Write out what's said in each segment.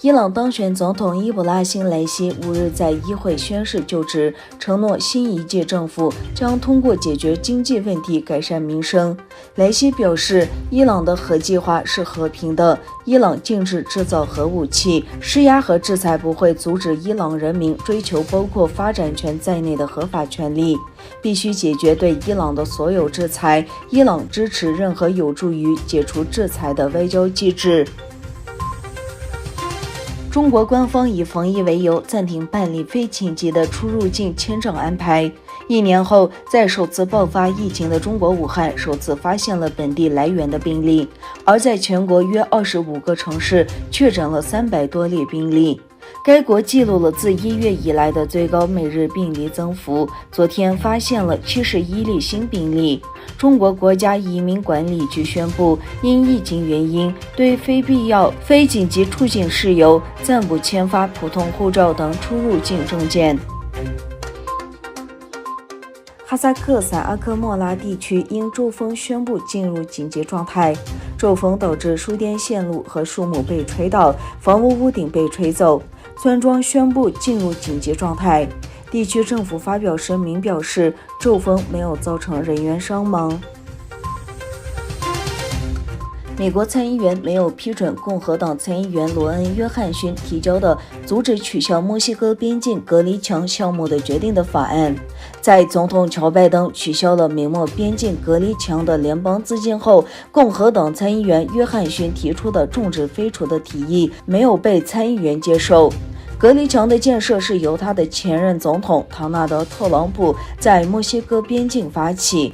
伊朗当选总统伊布拉辛·莱西5日在议会宣誓就职，承诺新一届政府将通过解决经济问题改善民生。莱西表示，伊朗的核计划是和平的，伊朗禁止制造核武器，施压和制裁不会阻止伊朗人民追求包括发展权在内的合法权利，必须解决对伊朗的所有制裁。伊朗支持任何有助于解除制裁的外交机制。中国官方以防疫为由，暂停办理非紧急的出入境签证安排。1年后，在首次爆发疫情的中国武汉，首次发现了本地来源的病例，而在全国约25个城市确诊了300多例病例。该国记录了自1月以来的最高每日病例增幅，昨天发现了71例新病例。中国国家移民管理局宣布，因疫情原因，对非必要、非紧急出境事由暂不签发普通护照等出入境证件。哈萨克斯坦阿克莫拉地区因骤风宣布进入紧急状态，骤风导致输电线路和树木被吹倒，房屋屋顶被吹走，村庄宣布进入紧急状态。地区政府发表声明表示，骤风没有造成人员伤亡。美国参议员没有批准共和党参议员罗恩·约翰逊提交的阻止取消墨西哥边境隔离墙项目的决定的法案。在总统乔拜登取消了美墨边境隔离墙的联邦资金后，共和党参议员约翰逊提出的终止废除的提议没有被参议员接受。隔离墙的建设是由他的前任总统唐纳德·特朗普在墨西哥边境发起。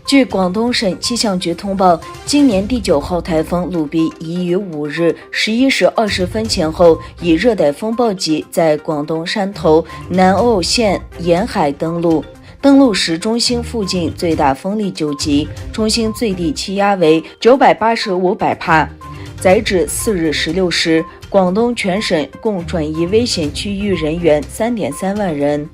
据广东省气象局通报，今年第9号台风鲁比已于5日11时20分前后以热带风暴级在广东汕头、南澳县沿海登陆时中心附近最大风力9级，中心最低气压为985百帕。截止4日16时，广东全省共转移危险区域人员3.3万人。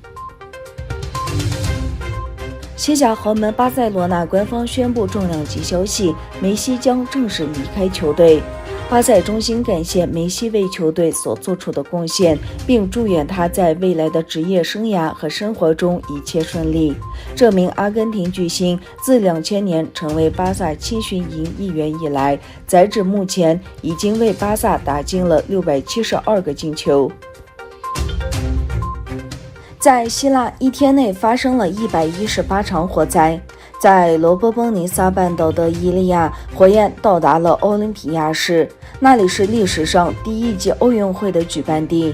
西甲豪门巴塞罗那官方宣布重量级消息，梅西将正式离开球队。巴塞衷心感谢梅西为球队所做出的贡献，并祝愿他在未来的职业生涯和生活中一切顺利。这名阿根廷巨星自2000年成为巴萨青训营一员以来，截至目前已经为巴萨打进了672个进球。在希腊1天内发生了118场火灾。在罗波邦尼撒半岛的伊利亚，火焰到达了奥林匹亚市，那里是历史上第1届奥运会的举办地。